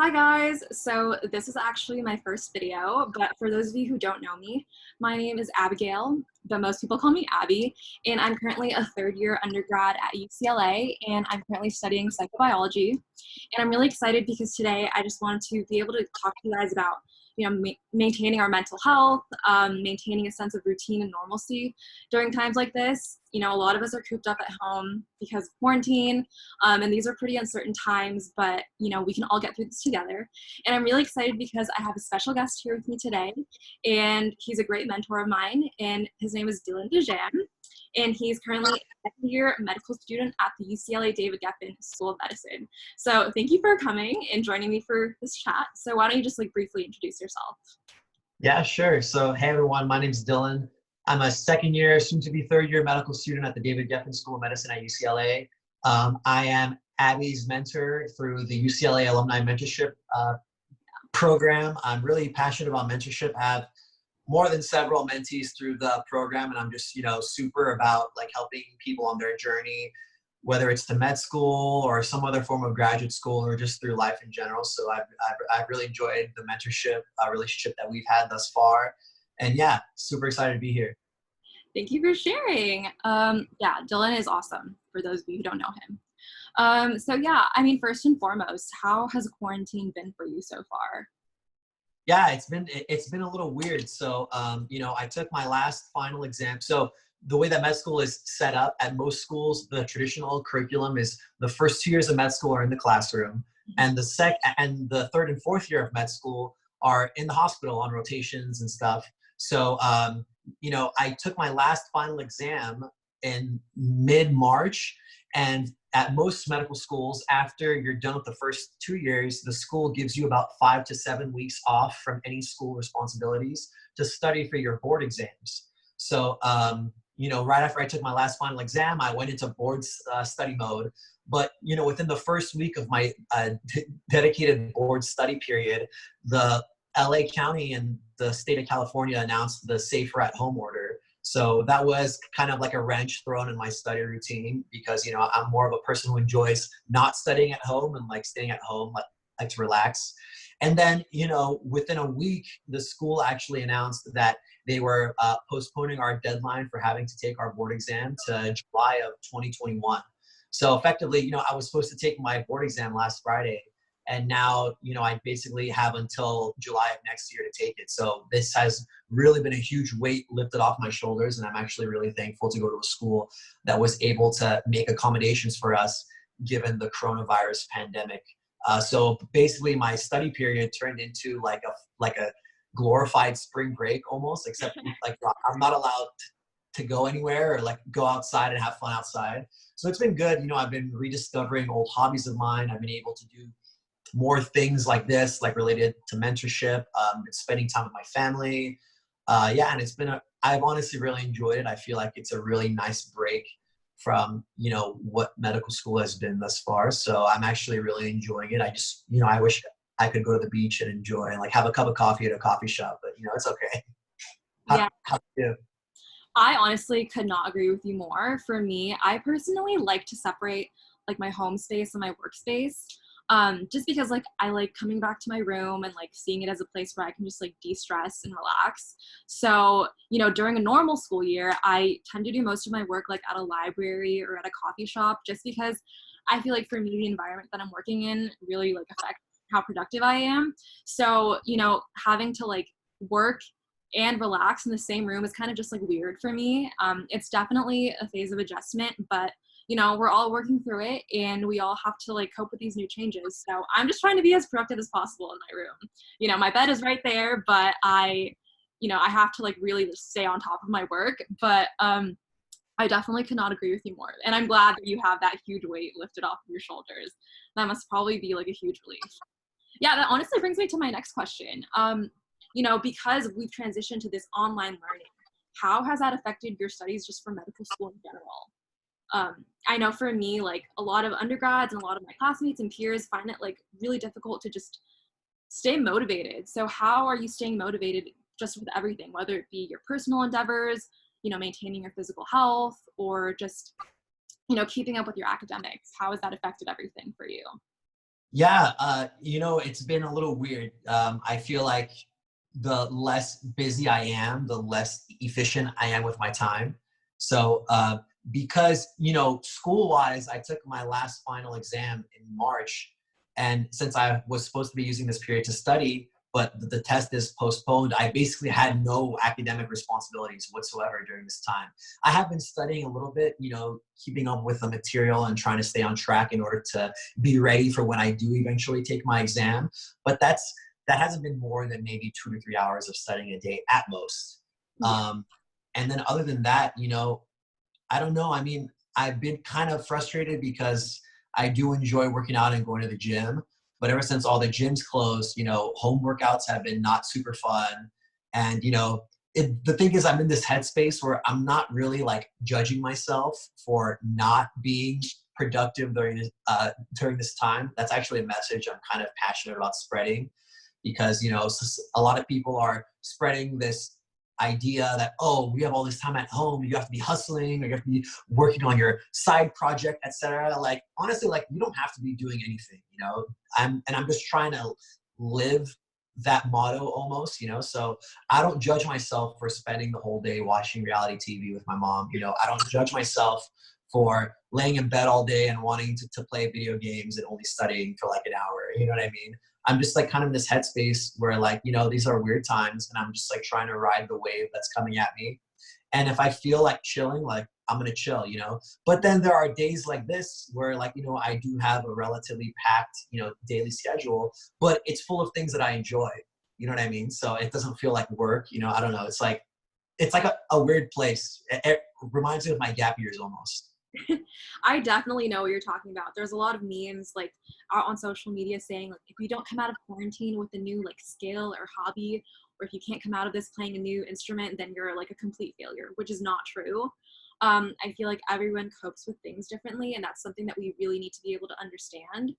Hi guys, so this is actually my first video, but for those of you who don't know me, my name is Abigail, but most people call me Abby, and I'm currently a third year undergrad at UCLA, and I'm currently studying psychobiology. And I'm really excited because today I just wanted to be able to talk to you guys about, maintaining our mental health, maintaining a sense of routine and normalcy during times like this. A lot of us are cooped up at home because of quarantine, and these are pretty uncertain times, but we can all get through this together. And I'm really excited because I have a special guest here with me today, and he's a great mentor of mine, and his name is Dylan Dejan, and he's currently a second-year medical student at the UCLA David Geffen School of Medicine. So thank you for coming and joining me for this chat. So why don't you just briefly introduce yourself? Yeah, sure. So, hey everyone, my name's Dylan. I'm a second year, soon to be third year medical student at the David Geffen School of Medicine at UCLA. I am Abby's mentor through the UCLA Alumni Mentorship program. I'm really passionate about mentorship. I have more than several mentees through the program, and I'm just, super about helping people on their journey, whether it's to med school or some other form of graduate school or just through life in general. So I've really enjoyed the mentorship relationship that we've had thus far. And yeah, super excited to be here. Thank you for sharing. Yeah, Dylan is awesome, for those of you who don't know him. So yeah, first and foremost, how has quarantine been for you so far? Yeah, it's been a little weird. So, I took my last final exam. So the way that med school is set up at most schools, the traditional curriculum is the first 2 years of med school are in the classroom, and the third and fourth year of med school are in the hospital on rotations and stuff. So, I took my last final exam in mid-March, and at most medical schools, after you're done with the first 2 years, the school gives you about 5 to 7 weeks off from any school responsibilities to study for your board exams. So, right after I took my last final exam, I went into board study mode. But, within the first week of my dedicated board study period, the LA County and the state of California announced the safer at home order. So that was kind of like a wrench thrown in my study routine because, I'm more of a person who enjoys not studying at home and staying at home, like to relax. And then, within a week, the school actually announced that they were postponing our deadline for having to take our board exam to July of 2021. So effectively, I was supposed to take my board exam last Friday. And now, I basically have until July of next year to take it. So this has really been a huge weight lifted off my shoulders. And I'm actually really thankful to go to a school that was able to make accommodations for us given the coronavirus pandemic. So basically my study period turned into like a glorified spring break almost, except I'm not allowed to go anywhere or go outside and have fun outside. So it's been good. I've been rediscovering old hobbies of mine. I've been able to do more things like this, related to mentorship, spending time with my family. And I've honestly really enjoyed it. I feel like it's a really nice break from, what medical school has been thus far. So I'm actually really enjoying it. I just, I wish I could go to the beach and enjoy and have a cup of coffee at a coffee shop, but it's okay. Yeah. How do you? I honestly could not agree with you more. For me, I personally like to separate my home space and my workspace. Just because I like coming back to my room and seeing it as a place where I can just de-stress and relax. So, during a normal school year, I tend to do most of my work at a library or at a coffee shop, just because I feel for me, the environment that I'm working in really affects how productive I am. So, having to work and relax in the same room is kind of just weird for me. It's definitely a phase of adjustment, but we're all working through it and we all have to cope with these new changes. So I'm just trying to be as productive as possible in my room. My bed is right there, but I have to really just stay on top of my work. But I definitely could not agree with you more. And I'm glad that you have that huge weight lifted off of your shoulders. That must probably be a huge relief. Yeah, that honestly brings me to my next question. Because we've transitioned to this online learning, how has that affected your studies just for medical school in general? I know for me, a lot of undergrads and a lot of my classmates and peers find it really difficult to just stay motivated. So how are you staying motivated just with everything, whether it be your personal endeavors, maintaining your physical health, or just, keeping up with your academics? How has that affected everything for you? Yeah, it's been a little weird. I feel like the less busy I am, the less efficient I am with my time. So, because, school wise, I took my last final exam in March. And since I was supposed to be using this period to study, but the test is postponed, I basically had no academic responsibilities whatsoever during this time. I have been studying a little bit, keeping up with the material and trying to stay on track in order to be ready for when I do eventually take my exam. But that hasn't been more than maybe 2 to 3 hours of studying a day at most. Yeah. Um, and then other than that, I don't know. I mean, I've been kind of frustrated because I do enjoy working out and going to the gym. But ever since all the gyms closed, home workouts have been not super fun. And, the thing is, I'm in this headspace where I'm not really like judging myself for not being productive during this time. That's actually a message I'm kind of passionate about spreading because, a lot of people are spreading this idea that, oh, we have all this time at home, you have to be hustling or you have to be working on your side project, etc. Like honestly, like you don't have to be doing anything. I'm just trying to live that motto almost. So I don't judge myself for spending the whole day watching reality TV with my mom. I don't judge myself for laying in bed all day and wanting to play video games and only studying for like an hour. You know what I mean? I'm just like kind of in this headspace where like, these are weird times and I'm just like trying to ride the wave that's coming at me. And if I feel like chilling, like I'm gonna chill. But then there are days like this where like, I do have a relatively packed, daily schedule, but it's full of things that I enjoy. You know what I mean? So it doesn't feel like work, I don't know. It's like a weird place. It reminds me of my gap years almost. I definitely know what you're talking about. There's a lot of memes like out on social media saying like if you don't come out of quarantine with a new like skill or hobby, or if you can't come out of this playing a new instrument, then you're like a complete failure, which is not true. I feel like everyone copes with things differently, and that's something that we really need to be able to understand.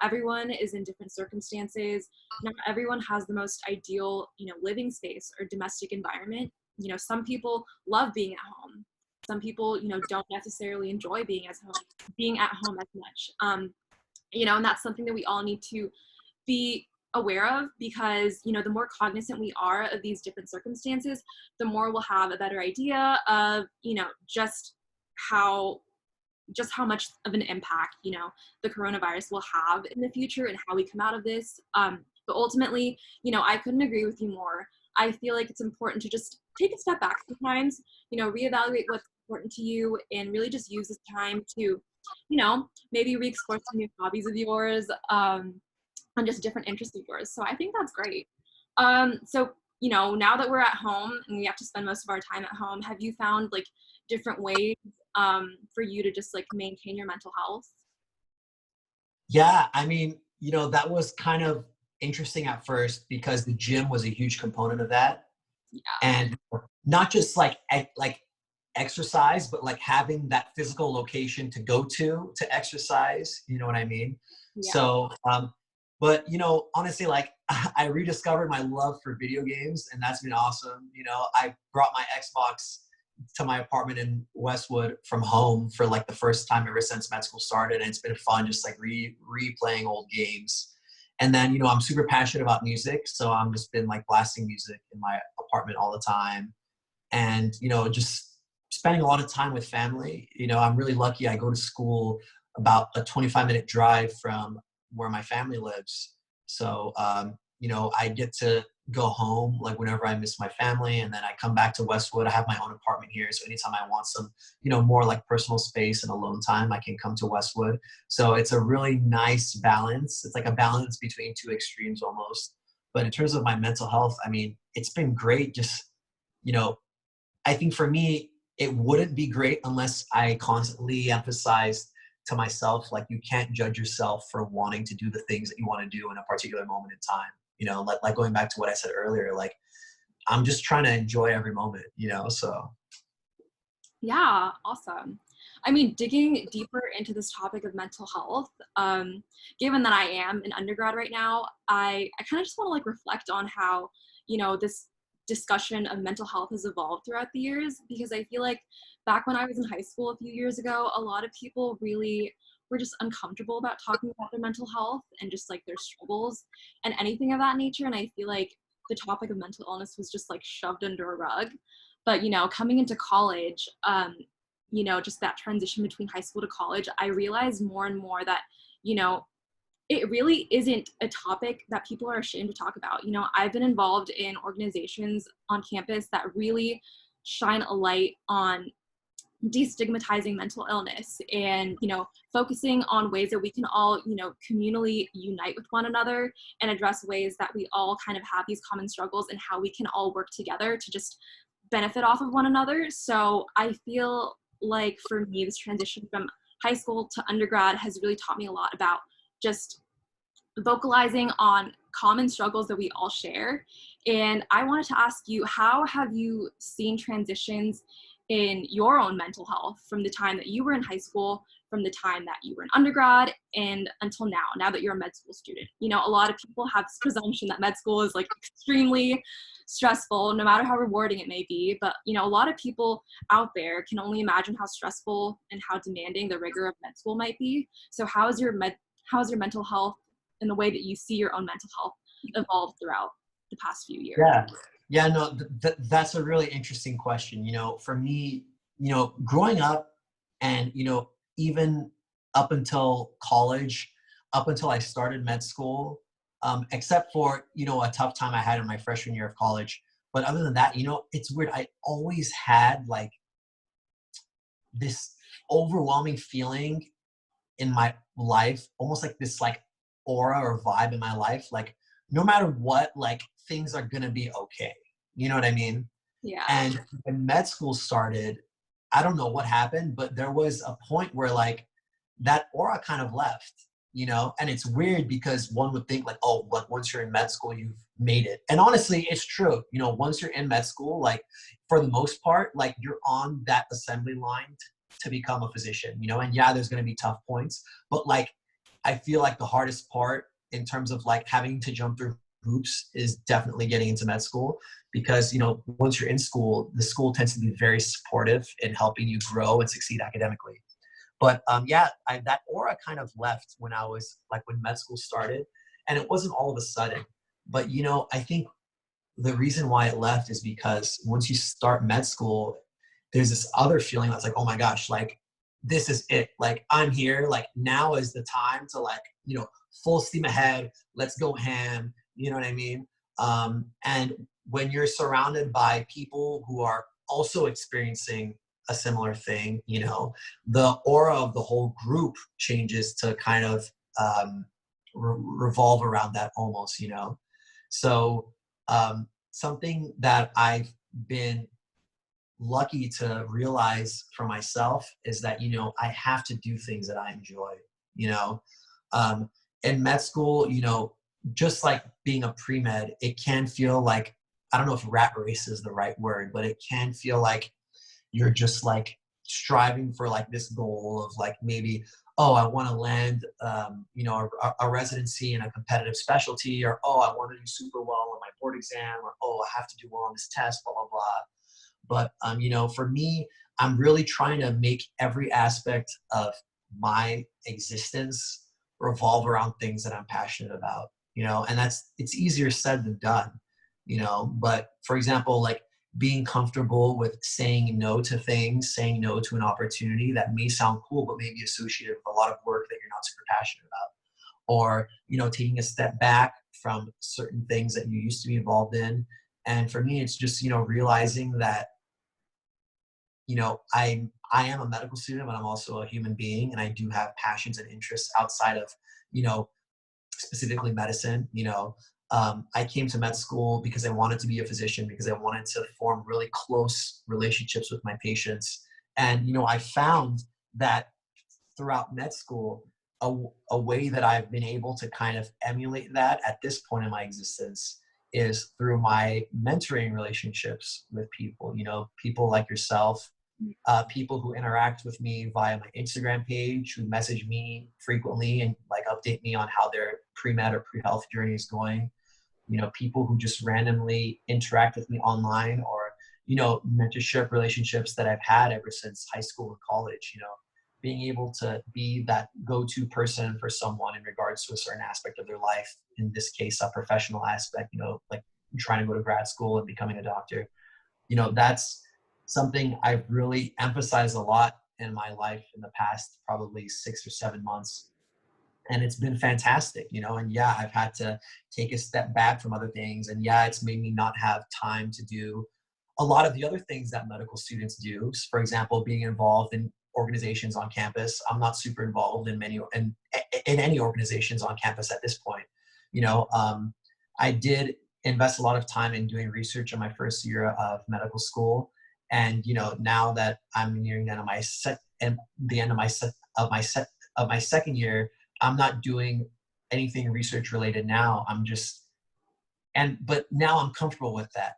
Everyone is in different circumstances. Not everyone has the most ideal, living space or domestic environment. Some people love being at home. Some people, don't necessarily enjoy being at home as much. And that's something that we all need to be aware of because, the more cognizant we are of these different circumstances, the more we'll have a better idea of, how just how much of an impact, the coronavirus will have in the future and how we come out of this. But ultimately, I couldn't agree with you more. I feel like it's important to just take a step back sometimes, reevaluate what's important to you and really just use this time to, maybe re-explore some new hobbies of yours, and just different interests of yours. So I think that's great. So, now that we're at home and we have to spend most of our time at home, have you found like different ways for you to just like maintain your mental health? Yeah, I mean, that was kind of interesting at first because the gym was a huge component of that. Yeah. And not just like exercise, but like having that physical location to go to exercise. You know what I mean? Yeah. So, but honestly, like I rediscovered my love for video games, and that's been awesome. I brought my Xbox to my apartment in Westwood from home for like the first time ever since med school started, and it's been fun just like replaying old games. And then I'm super passionate about music, so I'm just been like blasting music in my apartment all the time, and just spending a lot of time with family. I'm really lucky. I go to school about a 25-minute drive from where my family lives, so I get to go home like whenever I miss my family, and then I come back to Westwood. I have my own apartment here, so anytime I want some more like personal space and alone time, I can come to Westwood. So it's a really nice balance. It's like a balance between two extremes almost. But in terms of my mental health, I mean, it's been great. Just you know I think for me, it wouldn't be great unless I constantly emphasized to myself, like, you can't judge yourself for wanting to do the things that you want to do in a particular moment in time. Like going back to what I said earlier, like, I'm just trying to enjoy every moment. So Yeah, awesome. I mean, digging deeper into this topic of mental health, given that I am an undergrad right now, I kind of just want to like reflect on how, this discussion of mental health has evolved throughout the years, because I feel like back when I was in high school a few years ago, a lot of people really were just uncomfortable about talking about their mental health and just like their struggles and anything of that nature. And I feel like the topic of mental illness was just like shoved under a rug. But, you know, coming into college, you know, just that transition between high school to college, I realized more and more that, you know, it really isn't a topic that people are ashamed to talk about. You know, I've been involved in organizations on campus that really shine a light on destigmatizing mental illness and, you know, focusing on ways that we can all, you know, communally unite with one another and address ways that we all kind of have these common struggles and how we can all work together to just benefit off of one another. So I feel like for me, this transition from high school to undergrad has really taught me a lot about just vocalizing on common struggles that we all share. And I wanted to ask you, how have you seen transitions in your own mental health from the time that you were in high school, from the time that you were in undergrad, and until now that you're a med school student? You know, a lot of people have this presumption that med school is like extremely stressful, no matter how rewarding it may be. But, you know, a lot of people out there can only imagine how stressful and how demanding the rigor of med school might be. So how's your mental health and the way that you see your own mental health evolve throughout the past few years? Yeah, no, that's a really interesting question. You know, for me, you know, growing up and, you know, even up until college, up until I started med school, except for, you know, a tough time I had in my freshman year of college. But other than that, you know, it's weird. I always had like this overwhelming feeling in my life, almost like this like aura or vibe in my life, like no matter what, like things are gonna be okay. You know what I mean? Yeah. And when med school started, I don't know what happened, but there was a point where like that aura kind of left, you know? And it's weird because one would think like, oh, like once you're in med school, you've made it. And honestly, it's true. You know, once you're in med school, like for the most part, like you're on that assembly line to become a physician, you know? And yeah, there's going to be tough points, but like, I feel like the hardest part in terms of like having to jump through hoops is definitely getting into med school because, you know, once you're in school, the school tends to be very supportive in helping you grow and succeed academically. But yeah, that aura kind of left when I was like when med school started, and it wasn't all of a sudden. But you know, I think the reason why it left is because once you start med school, there's this other feeling that's like, oh my gosh, like this is it. Like I'm here. Like now is the time to like, you know, full steam ahead. Let's go ham. You know what I mean? And when you're surrounded by people who are also experiencing a similar thing, you know, the aura of the whole group changes to kind of revolve around that almost, you know. So something that I've been lucky to realize for myself is that, you know, I have to do things that I enjoy, you know. In med school, you know, just like being a pre-med, it can feel like, I don't know if rat race is the right word, but it can feel like you're just like striving for like this goal of like maybe, oh, I want to land, you know, a residency in a competitive specialty, or oh, I want to do super well on my board exam, or oh, I have to do well on this test, blah blah blah. But you know, for me, I'm really trying to make every aspect of my existence revolve around things that I'm passionate about. You know, and it's easier said than done. You know, but for example, like being comfortable with saying no to things, saying no to an opportunity that may sound cool, but may be associated with a lot of work that you're not super passionate about. Or, you know, taking a step back from certain things that you used to be involved in. And for me, it's just, you know, realizing that, you know, I am a medical student, but I'm also a human being, and I do have passions and interests outside of, you know, specifically medicine. You know, I came to med school because I wanted to be a physician, because I wanted to form really close relationships with my patients. And, you know, I found that throughout med school, a way that I've been able to kind of emulate that at this point in my existence is through my mentoring relationships with people, you know, people like yourself, people who interact with me via my Instagram page, who message me frequently and like update me on how their pre-med or pre-health journey is going. You know, people who just randomly interact with me online, or, you know, mentorship relationships that I've had ever since high school and college, you know. being able to be that go-to person for someone in regards to a certain aspect of their life, in this case, a professional aspect, like trying to go to grad school and becoming a doctor, that's something I've really emphasized a lot in my life in the past probably 6 or 7 months. And it's been fantastic, and yeah, I've had to take a step back from other things. And yeah, it's made me not have time to do a lot of the other things that medical students do. For example, being involved in organizations on campus. I'm not super involved in any organizations on campus at this point. I did invest a lot of time in doing research in my first year of medical school. And now that I'm nearing the end of my set and the end of my set of my set of my second year, I'm not doing anything research related now. But now I'm comfortable with that,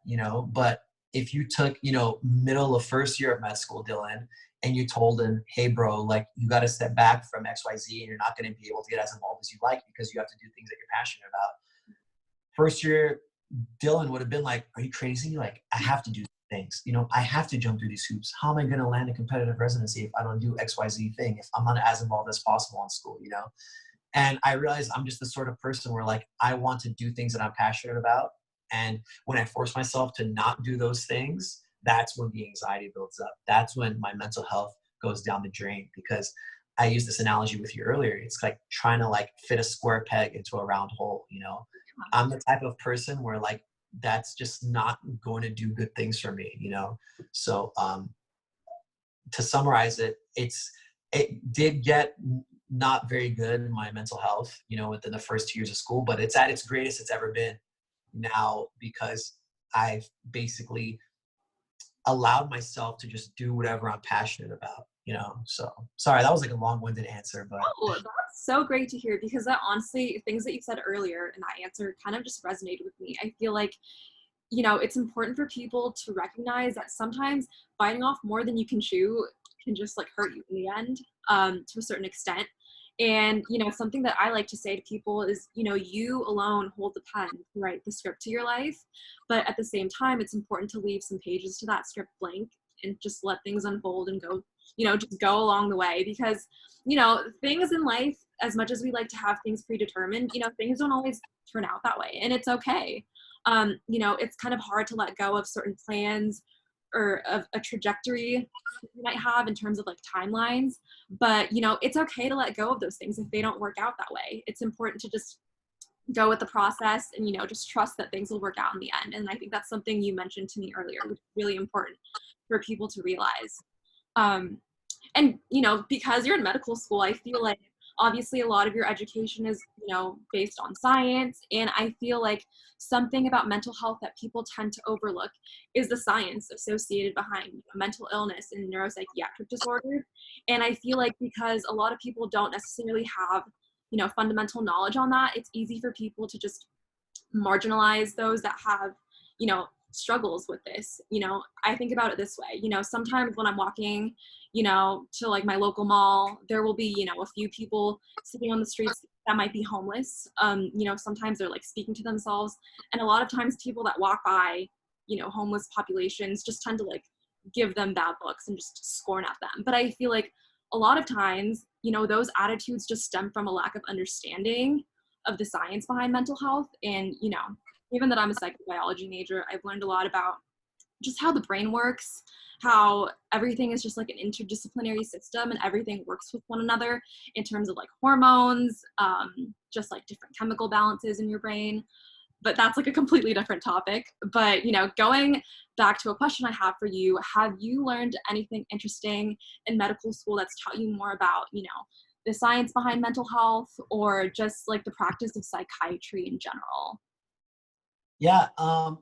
but if you took, middle of first year of med school, Dylan, and you told him, hey bro, like you got to step back from XYZ and you're not going to be able to get as involved as you like because you have to do things that you're passionate about. First year, Dylan would have been like, are you crazy? Like, I have to do things, I have to jump through these hoops. How am I going to land a competitive residency if I don't do XYZ thing, if I'm not as involved as possible in school, And I realized I'm just the sort of person where like, I want to do things that I'm passionate about. And when I force myself to not do those things, that's when the anxiety builds up. That's when my mental health goes down the drain, because I used this analogy with you earlier. It's like trying to like fit a square peg into a round hole, I'm the type of person where like, that's just not going to do good things for me, So to summarize it, it did get not very good in my mental health, within the first 2 years of school, but it's at its greatest it's ever been now, because I've basically allowed myself to just do whatever I'm passionate about, So sorry, that was like a long-winded answer, but Oh, that's so great to hear, because that honestly, things that you said earlier in that answer kind of just resonated with me. I feel like, it's important for people to recognize that sometimes biting off more than you can chew can just like hurt you in the end, to a certain extent. And, something that I like to say to people is, you alone hold the pen to write the script to your life. But at the same time, it's important to leave some pages to that script blank and just let things unfold and go, just go along the way. Because, things in life, as much as we like to have things predetermined, things don't always turn out that way. And it's okay. It's kind of hard to let go of certain plans or of a trajectory you might have in terms of like timelines, but it's okay to let go of those things if they don't work out that way. It's important to just go with the process and just trust that things will work out in the end. And I think that's something you mentioned to me earlier, which is really important for people to realize. And because you're in medical school, I feel like obviously a lot of your education is based on science, and I feel like something about mental health that people tend to overlook is the science associated behind mental illness and neuropsychiatric disorders. And I feel like because a lot of people don't necessarily have fundamental knowledge on that, it's easy for people to just marginalize those that have struggles with this. I think about it this way. Sometimes when I'm walking to like my local mall, there will be a few people sitting on the streets that might be homeless. Sometimes they're like speaking to themselves, and a lot of times people that walk by homeless populations just tend to like give them bad looks and just scorn at them. But I feel like a lot of times those attitudes just stem from a lack of understanding of the science behind mental health. And given that I'm a psychobiology major, I've learned a lot about just how the brain works, how everything is just like an interdisciplinary system and everything works with one another in terms of like hormones, just like different chemical balances in your brain. But that's like a completely different topic. But going back to a question I have for you, have you learned anything interesting in medical school that's taught you more about the science behind mental health, or just like the practice of psychiatry in general? yeah, I'll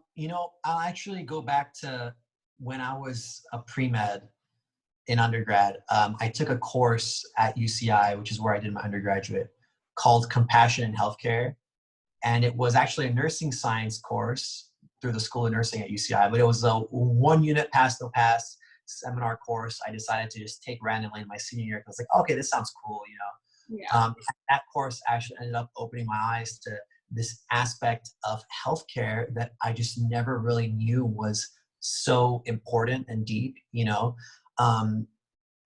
actually go back to when I was a pre-med in undergrad. I took a course at UCI, which is where I did my undergraduate, called Compassion in Healthcare. And it was actually a nursing science course through the School of Nursing at UCI, but it was a 1 unit pass no pass seminar course I decided to just take randomly in my senior year. I was like, okay, this sounds cool, Yeah. That course actually ended up opening my eyes to this aspect of healthcare that I just never really knew was so important and deep, Um,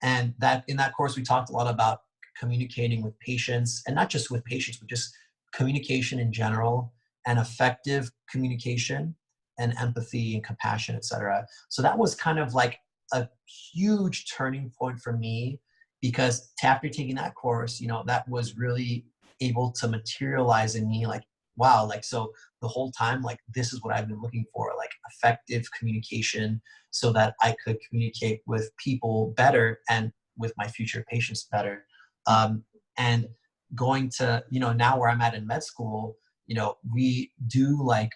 And that in that course, we talked a lot about communicating with patients, and not just with patients, but just communication in general, and effective communication and empathy and compassion, etc. So that was kind of like a huge turning point for me, because after taking that course, that was really able to materialize in me, like, wow, like, so the whole time, like, this is what I've been looking for, like effective communication, so that I could communicate with people better and with my future patients better. And going to, now where I'm at in med school, we do like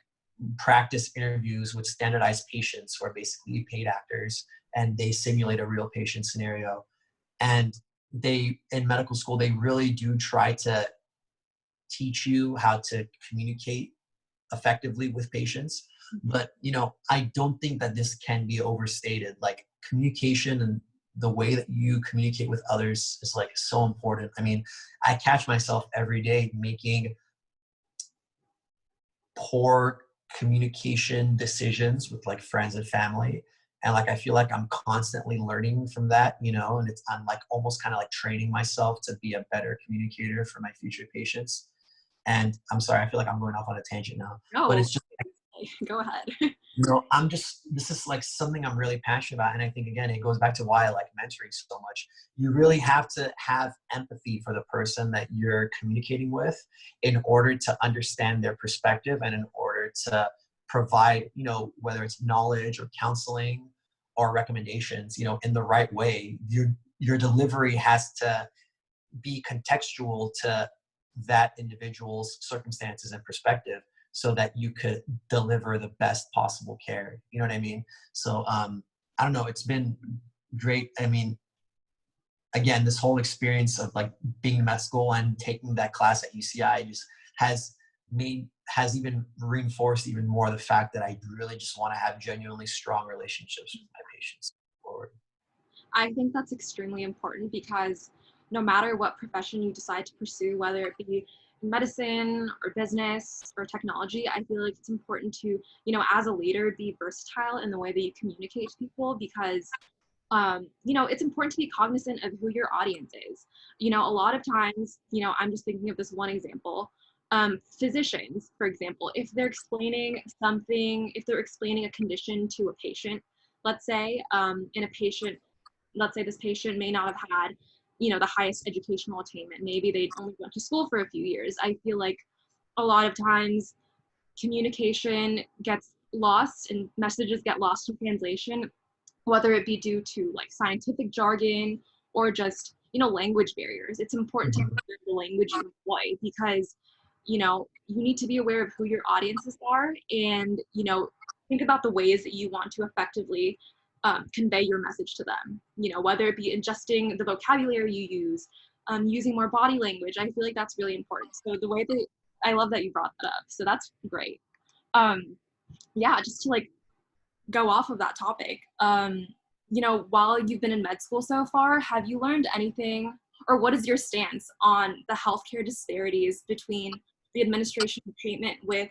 practice interviews with standardized patients who are basically paid actors, and they simulate a real patient scenario. And they, in medical school, they really do try to teach you how to communicate effectively with patients. But I don't think that this can be overstated. Like, communication and the way that you communicate with others is like so important. I mean, I catch myself every day making poor communication decisions with like friends and family, and like I feel like I'm constantly learning from that, and I'm like almost kind of like training myself to be a better communicator for my future patients. And I'm sorry, I feel like I'm going off on a tangent now, but No, it's just, go ahead. this is like something I'm really passionate about. And I think, again, it goes back to why I like mentoring so much. You really have to have empathy for the person that you're communicating with in order to understand their perspective, and in order to provide, whether it's knowledge or counseling or recommendations, in the right way. Your delivery has to be contextual to that individual's circumstances and perspective, so that you could deliver the best possible care. You know what I mean? So I don't know, it's been great. I mean, again, this whole experience of like being in med school and taking that class at UCI just has even reinforced even more the fact that I really just want to have genuinely strong relationships with my patients forward. I think that's extremely important because no matter what profession you decide to pursue, whether it be medicine or business or technology, I feel like it's important to, as a leader, be versatile in the way that you communicate to people because, it's important to be cognizant of who your audience is. A lot of times, I'm just thinking of this one example. Physicians, for example, if they're explaining something, if they're explaining a condition to a patient, let's say, and a patient let's say this patient may not have had, the highest educational attainment. Maybe they only went to school for a few years. I feel like a lot of times communication gets lost and messages get lost in translation, whether it be due to like scientific jargon or just, language barriers. It's important to Mhm. learn the language you employ because, you need to be aware of who your audiences are and, think about the ways that you want to effectively convey your message to them, whether it be adjusting the vocabulary you use, using more body language. I feel like that's really important. So the way that I love that you brought that up. So that's great. Yeah, just to like go off of that topic, while you've been in med school so far, have you learned anything or what is your stance on the healthcare disparities between the administration of treatment with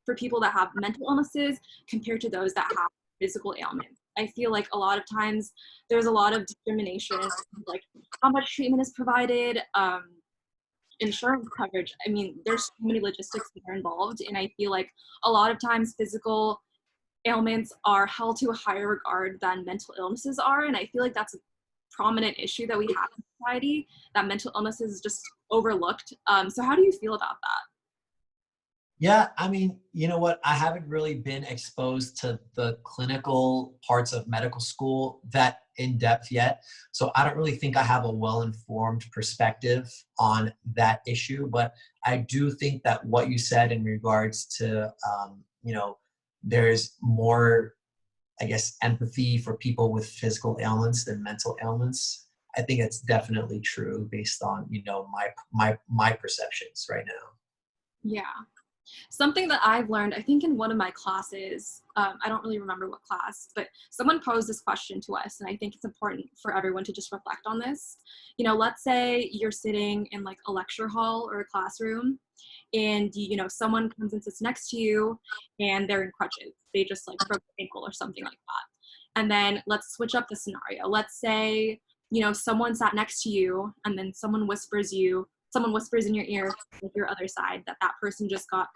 for people that have mental illnesses compared to those that have physical ailments? I feel like a lot of times there's a lot of discrimination, like how much treatment is provided, insurance coverage. I mean, there's so many logistics that are involved, and I feel like a lot of times physical ailments are held to a higher regard than mental illnesses are, and I feel like that's a prominent issue that we have in society, that mental illness is just overlooked. So how do you feel about that? Yeah, I mean, you know what? I haven't really been exposed to the clinical parts of medical school that in depth yet. So I don't really think I have a well-informed perspective on that issue. But I do think that what you said in regards to, there's more, I guess, empathy for people with physical ailments than mental ailments. I think it's definitely true based on, my perceptions right now. Yeah. Something that I've learned, I think in one of my classes, I don't really remember what class, but someone posed this question to us, and I think it's important for everyone to just reflect on this. Let's say you're sitting in like a lecture hall or a classroom, and someone comes and sits next to you, and they're in crutches. They just like broke their ankle or something like that. And then let's switch up the scenario. Let's say someone sat next to you and then someone whispers in your ear, like your other side, that person just got,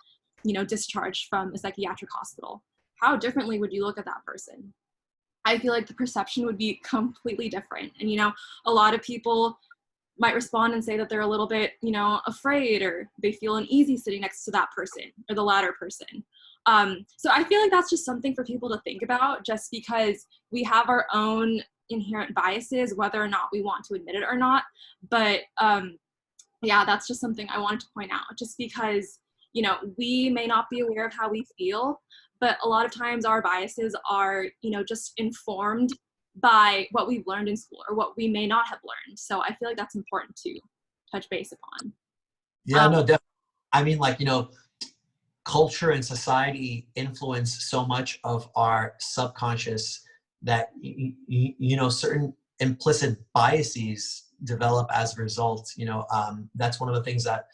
discharged from a psychiatric hospital. How differently would you look at that person? I feel like the perception would be completely different. And, a lot of people might respond and say that they're a little bit, afraid, or they feel uneasy sitting next to that person or the latter person. So I feel like that's just something for people to think about, just because we have our own inherent biases, whether or not we want to admit it or not. But yeah, that's just something I wanted to point out, just because, we may not be aware of how we feel, but a lot of times our biases are, just informed by what we've learned in school or what we may not have learned. So I feel like that's important to touch base upon. Yeah, no, definitely. I mean, like, culture and society influence so much of our subconscious that, certain implicit biases develop as a result. That's one of the things that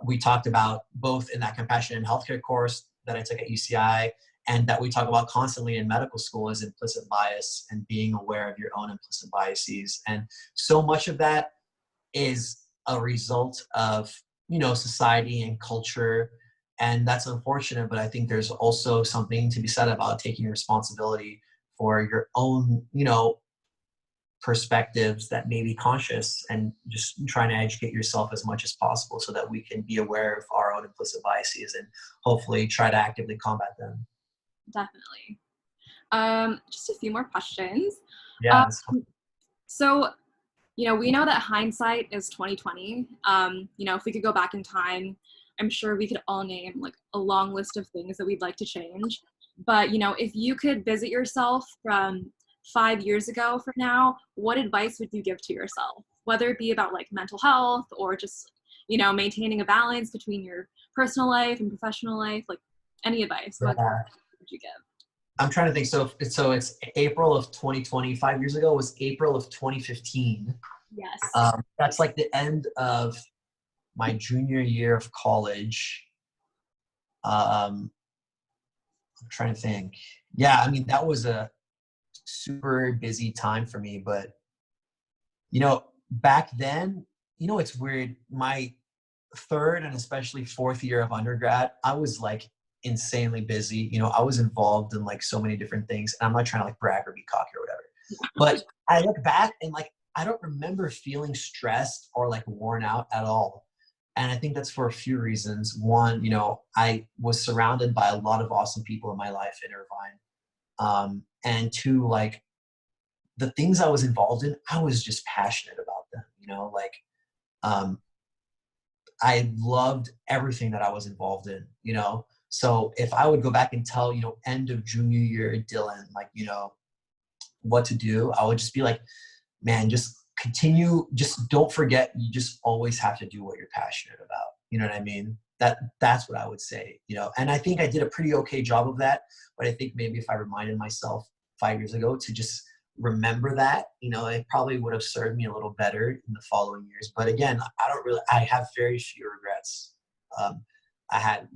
we talked about both in that compassion in healthcare course that I took at UCI, and that we talk about constantly in medical school, is implicit bias and being aware of your own implicit biases. And so much of that is a result of, society and culture. And that's unfortunate, but I think there's also something to be said about taking responsibility for your own, perspectives that may be conscious, and just trying to educate yourself as much as possible so that we can be aware of our own implicit biases and hopefully try to actively combat them. Definitely. Just a few more questions. Yeah. Um, so, we know that hindsight is 2020. If we could go back in time, I'm sure we could all name like a long list of things that we'd like to change. But, if you could visit yourself from 5 years ago from now, what advice would you give to yourself? Whether it be about like mental health or just, maintaining a balance between your personal life and professional life, like any advice, what Yeah. would you give? I'm trying to think. So it's April of 2020. 5 years ago was April of 2015. Yes. That's like the end of my junior year of college. I'm trying to think. Yeah, I mean, that was a super busy time for me, but back then, it's weird. My third and especially fourth year of undergrad, I was like insanely busy. I was involved in like so many different things, and I'm not trying to like brag or be cocky or whatever. But I look back and like I don't remember feeling stressed or like worn out at all. And I think that's for a few reasons. One, I was surrounded by a lot of awesome people in my life in Irvine. And two, like the things I was involved in, I was just passionate about them, like um, I loved everything that I was involved in, So if I would go back and tell, end of junior year Dylan, like, what to do, I would just be like, man, just continue, just don't forget, you just always have to do what you're passionate about. You know what I mean? That's what I would say, and I think I did a pretty okay job of that, but I think maybe if I reminded myself 5 years ago to just remember that, it probably would have served me a little better in the following years. But again, I have very few regrets. I had,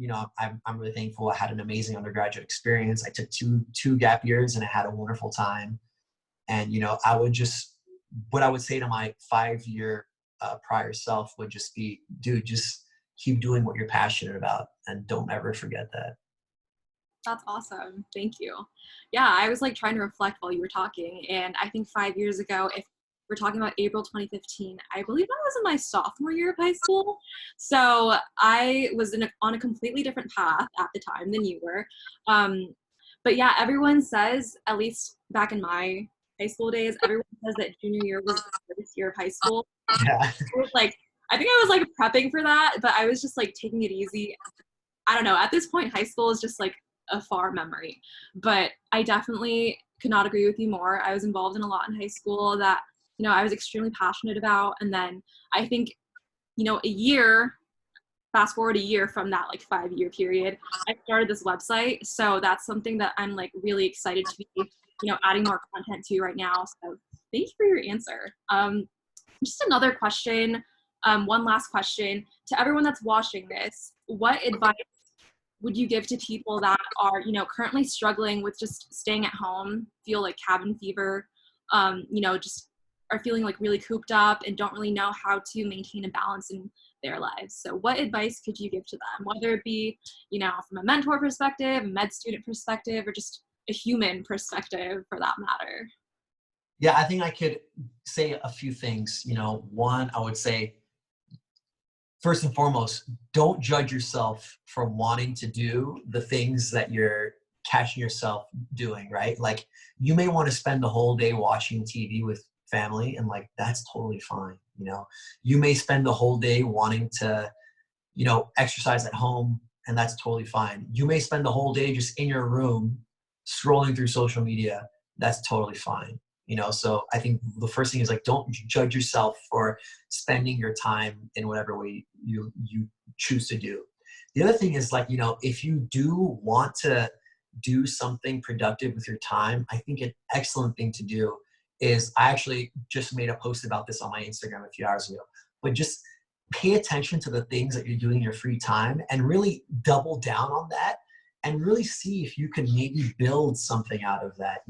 I'm really thankful. I had an amazing undergraduate experience. I took two gap years and I had a wonderful time. And, what I would say to my 5 year prior self would just be, dude, just keep doing what you're passionate about and don't ever forget that. That's awesome. Thank you. Yeah, I was like trying to reflect while you were talking. And I think 5 years ago, if we're talking about April 2015, I believe I was in my sophomore year of high school. So I was on a completely different path at the time than you were. But yeah, everyone says, at least back in my high school days, everyone says that junior year was the hardest year of high school. Yeah. I think I was like prepping for that, but I was just like taking it easy. I don't know. At this point, high school is just like a far memory. But I definitely could not agree with you more. I was involved in a lot in high school that, I was extremely passionate about. And then I think, fast forward a year from that like 5 year period, I started this website. So that's something that I'm like really excited to be, adding more content to right now. So thank you for your answer. Just another question. One last question to everyone that's watching this. What advice would you give to people that are, currently struggling with just staying at home, feel like cabin fever, just are feeling like really cooped up and don't really know how to maintain a balance in their lives. So what advice could you give to them, whether it be, from a mentor perspective, a med student perspective, or just a human perspective for that matter? Yeah, I think I could say a few things. One, I would say, first and foremost, don't judge yourself for wanting to do the things that you're catching yourself doing, right? Like, you may want to spend the whole day watching TV with family, and like, that's totally fine. You may spend the whole day wanting to, exercise at home, and that's totally fine. You may spend the whole day just in your room scrolling through social media. That's totally fine. So I think the first thing is, like, don't judge yourself for spending your time in whatever way you choose to do. The other thing is, like, if you do want to do something productive with your time, I think an excellent thing to do is, I actually just made a post about this on my Instagram a few hours ago, but just pay attention to the things that you're doing in your free time and really double down on that, and really see if you can maybe build something out of that.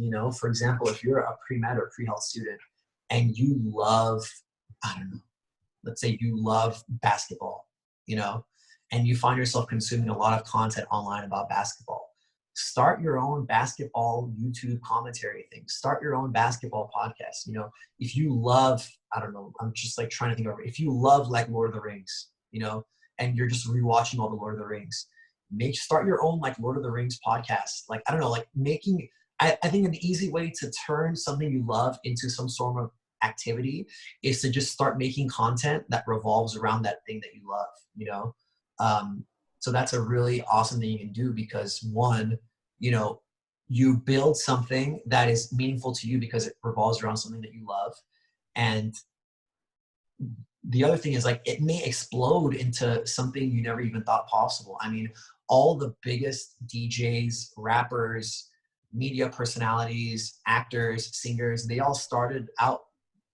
For example, if you're a pre-med or pre-health student and you love, I don't know, let's say you love basketball, and you find yourself consuming a lot of content online about basketball, start your own basketball YouTube commentary thing. Start your own basketball podcast. If you love, I don't know, I'm just like trying to think of, if you love like Lord of the Rings, and you're just rewatching all the Lord of the Rings, start your own like Lord of the Rings podcast. Like, I don't know, like I think an easy way to turn something you love into some sort of activity is to just start making content that revolves around that thing that you love. So that's a really awesome thing you can do, because one, you build something that is meaningful to you because it revolves around something that you love. And the other thing is, like, it may explode into something you never even thought possible. I mean, all the biggest DJs, rappers, media personalities, actors, singers, they all started out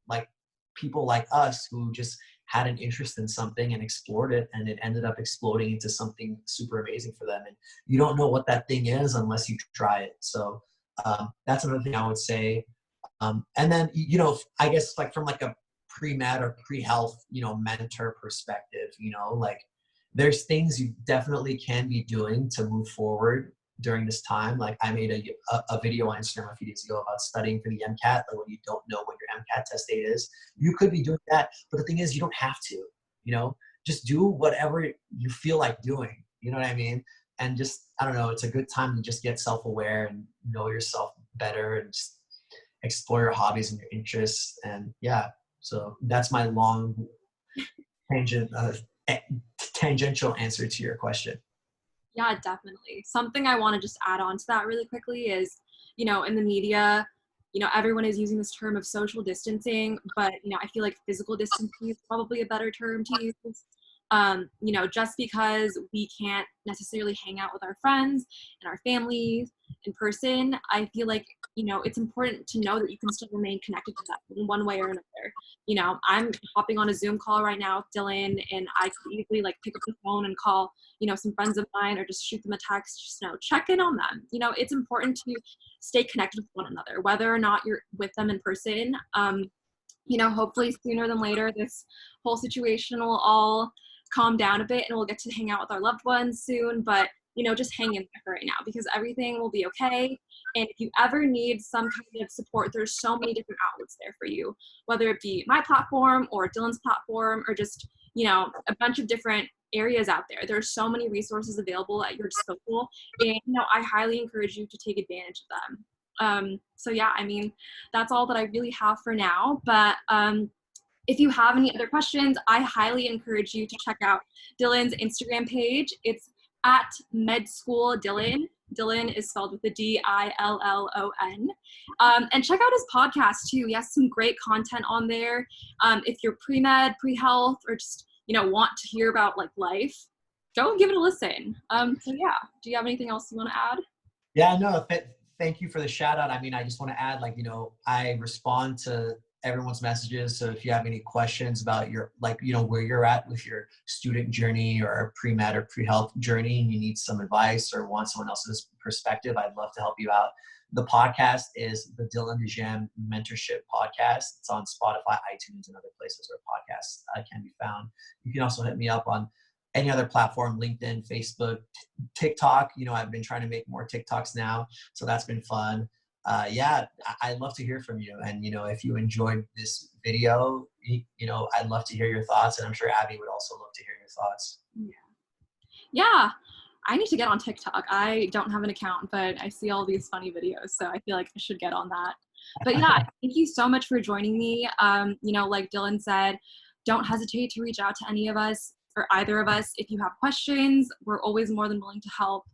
like people like us who just had an interest in something and explored it, and it ended up exploding into something super amazing for them. And you don't know what that thing is unless you try it. So that's another thing I would say. And then, I guess, like, from like a pre-med or pre-health, mentor perspective, like, there's things you definitely can be doing to move forward during this time. Like, I made a video on Instagram a few days ago about studying for the MCAT. Like, when you don't know when your MCAT test date is, you could be doing that. But the thing is, you don't have to, just do whatever you feel like doing. You know what I mean? And just, I don't know, it's a good time to just get self-aware and know yourself better, and just explore your hobbies and your interests. And yeah, so that's my long tangent, tangential answer to your question. Yeah, definitely. Something I want to just add on to that really quickly is, in the media, everyone is using this term of social distancing, but, I feel like physical distancing is probably a better term to use. Just because we can't necessarily hang out with our friends and our families in person, I feel like, it's important to know that you can still remain connected to them in one way or another. I'm hopping on a Zoom call right now with Dylan, and I could easily like pick up the phone and call, some friends of mine, or just shoot them a text, just, check in on them. It's important to stay connected with one another, whether or not you're with them in person. Hopefully sooner than later, this whole situation will all calm down a bit and we'll get to hang out with our loved ones soon. But, just hang in there for right now, because everything will be okay. And if you ever need some kind of support, there's so many different outlets there for you, whether it be my platform or Dylan's platform, or just, a bunch of different areas out there. There's so many resources available at your disposal. And, I highly encourage you to take advantage of them. So yeah, I mean, that's all that I really have for now. But if you have any other questions, I highly encourage you to check out Dylan's Instagram page. It's at MedSchoolDylan. Dylan is spelled with a Dillon. And check out his podcast too. He has some great content on there. If you're pre-med, pre-health, or just, want to hear about like life, go give it a listen. So yeah, do you have anything else you want to add? Yeah, no, thank you for the shout out. I mean, I just want to add, like, I respond to everyone's messages. So if you have any questions about your, like, you know, where you're at with your student journey or pre-med or pre-health journey, and you need some advice or want someone else's perspective, I'd love to help you out. The podcast is the Dylan DeJam Mentorship Podcast. It's on Spotify, iTunes, and other places where podcasts can be found. You can also hit me up on any other platform, LinkedIn, Facebook, TikTok. You know, I've been trying to make more TikToks now, so that's been fun. Yeah, I'd love to hear from you. And, you know, if you enjoyed this video, you know, I'd love to hear your thoughts. And I'm sure Abby would also love to hear your thoughts. Yeah, I need to get on TikTok. I don't have an account, but I see all these funny videos, so I feel like I should get on that. But yeah, thank you so much for joining me. You know, like Dylan said, don't hesitate to reach out to any of us or either of us if you have questions. We're always more than willing to help.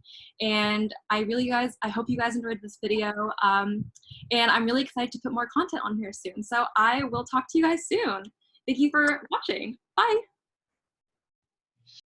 And I hope you guys enjoyed this video. And I'm really excited to put more content on here soon. So I will talk to you guys soon. Thank you for watching. Bye.